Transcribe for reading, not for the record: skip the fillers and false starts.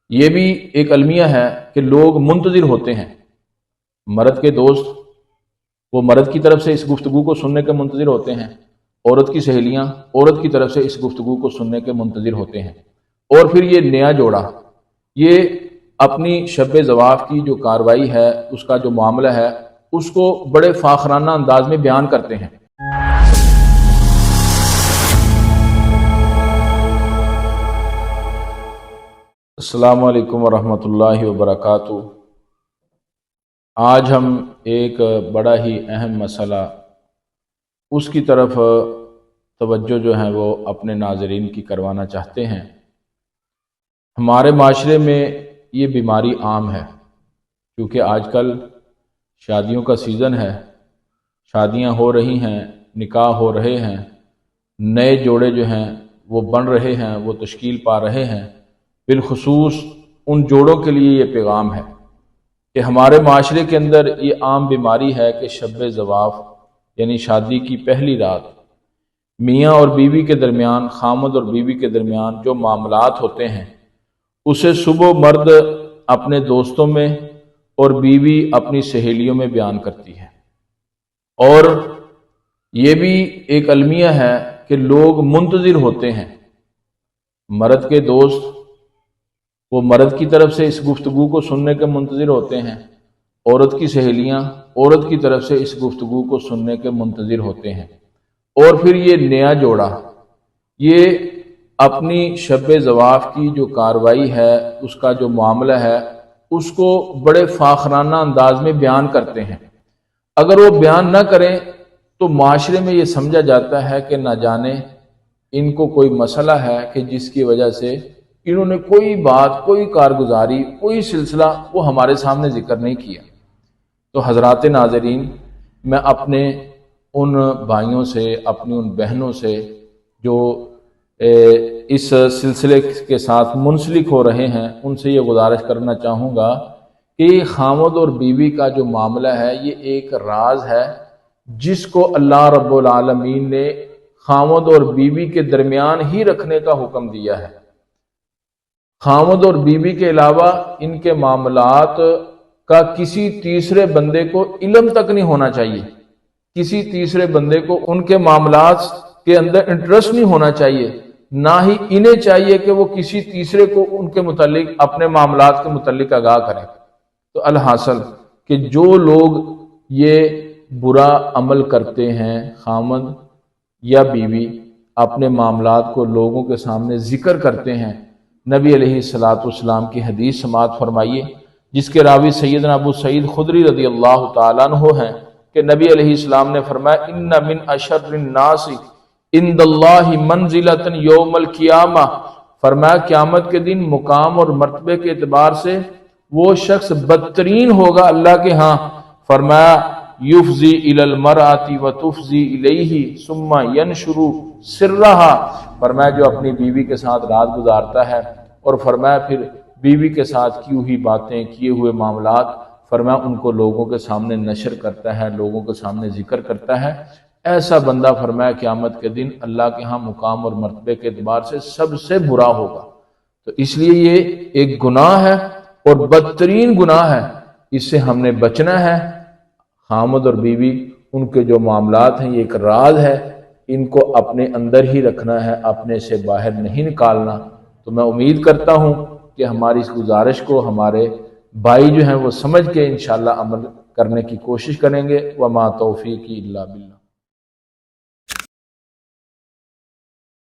یہ بھی ایک المیہ ہے کہ لوگ منتظر ہوتے ہیں، مرد کے دوست وہ مرد کی طرف سے اس گفتگو کو سننے کے منتظر ہوتے ہیں، عورت کی سہیلیاں عورت کی طرف سے اس گفتگو کو سننے کے منتظر ہوتے ہیں، اور پھر یہ نیا جوڑا یہ اپنی شب زواف کی جو کاروائی ہے، اس کا جو معاملہ ہے، اس کو بڑے فاخرانہ انداز میں بیان کرتے ہیں۔ السلام علیکم ورحمۃ اللہ وبرکاتہ۔ آج ہم ایک بڑا ہی اہم مسئلہ اس کی طرف توجہ جو ہے وہ اپنے ناظرین کی کروانا چاہتے ہیں۔ ہمارے معاشرے میں یہ بیماری عام ہے، کیونکہ آج کل شادیوں کا سیزن ہے، شادیاں ہو رہی ہیں، نکاح ہو رہے ہیں، نئے جوڑے جو ہیں وہ بن رہے ہیں، وہ تشکیل پا رہے ہیں۔ بالخصوص ان جوڑوں کے لیے یہ پیغام ہے کہ ہمارے معاشرے کے اندر یہ عام بیماری ہے کہ شب زواف یعنی شادی کی پہلی رات میاں اور بیوی کے درمیان، خامد اور بیوی کے درمیان جو معاملات ہوتے ہیں، اسے صبح مرد اپنے دوستوں میں اور بیوی اپنی سہیلیوں میں بیان کرتی ہے۔ اور یہ بھی ایک المیہ ہے کہ لوگ منتظر ہوتے ہیں، مرد کے دوست وہ مرد کی طرف سے اس گفتگو کو سننے کے منتظر ہوتے ہیں، عورت کی سہیلیاں عورت کی طرف سے اس گفتگو کو سننے کے منتظر ہوتے ہیں، اور پھر یہ نیا جوڑا یہ اپنی شب زواف کی جو کاروائی ہے، اس کا جو معاملہ ہے، اس کو بڑے فاخرانہ انداز میں بیان کرتے ہیں۔ اگر وہ بیان نہ کریں تو معاشرے میں یہ سمجھا جاتا ہے کہ نہ جانے ان کو کوئی مسئلہ ہے کہ جس کی وجہ سے انہوں نے کوئی بات، کوئی کارگزاری، کوئی سلسلہ وہ ہمارے سامنے ذکر نہیں کیا۔ تو حضرات ناظرین، میں اپنے ان بھائیوں سے، اپنی ان بہنوں سے جو اس سلسلے کے ساتھ منسلک ہو رہے ہیں، ان سے یہ گزارش کرنا چاہوں گا کہ خامد اور بیوی کا جو معاملہ ہے یہ ایک راز ہے جس کو اللہ رب العالمین نے خامد اور بیوی کے درمیان ہی رکھنے کا حکم دیا ہے۔ خامد اور بیوی کے علاوہ ان کے معاملات کا کسی تیسرے بندے کو علم تک نہیں ہونا چاہیے، کسی تیسرے بندے کو ان کے معاملات کے اندر انٹرسٹ نہیں ہونا چاہیے، نہ ہی انہیں چاہیے کہ وہ کسی تیسرے کو ان کے متعلق، اپنے معاملات کے متعلق آگاہ کریں۔ تو الحاصل کہ جو لوگ یہ برا عمل کرتے ہیں، خامد یا بیوی اپنے معاملات کو لوگوں کے سامنے ذکر کرتے ہیں، نبی علیہ السلام کی حدیث سماعت فرمائیے جس کے راوی سیدنا ابو سعید خدری رضی اللہ تعالیٰ عنہ ہیں کہ نبی علیہ السلام نے فرمایا ان من اشر الناس عند اللہ منزلۃ یوم القیامہ، فرمایا قیامت کے دن مقام اور مرتبے کے اعتبار سے وہ شخص بدترین ہوگا اللہ کے ہاں، فرمایا یفضی الی المرأۃ وتفضی الیہ ثم ینشر سرہا، فرمایا جو اپنی بیوی کے ساتھ رات گزارتا ہے اور فرمایا پھر بیوی کے ساتھ کی ہوئی باتیں، کیے ہوئے معاملات، فرمایا ان کو لوگوں کے سامنے نشر کرتا ہے، لوگوں کے سامنے ذکر کرتا ہے، ایسا بندہ فرمایا قیامت کے دن اللہ کے ہاں مقام اور مرتبے کے اعتبار سے سب سے برا ہوگا۔ تو اس لیے یہ ایک گناہ ہے اور بدترین گناہ ہے، اس سے ہم نے بچنا ہے۔ خامد اور بیوی ان کے جو معاملات ہیں یہ ایک راز ہے، ان کو اپنے اندر ہی رکھنا ہے، اپنے سے باہر نہیں نکالنا۔ تو میں امید کرتا ہوں کہ ہماری اس گزارش کو ہمارے بھائی جو ہیں وہ سمجھ کے انشاءاللہ عمل کرنے کی کوشش کریں گے۔ وما توفیقی الا باللہ۔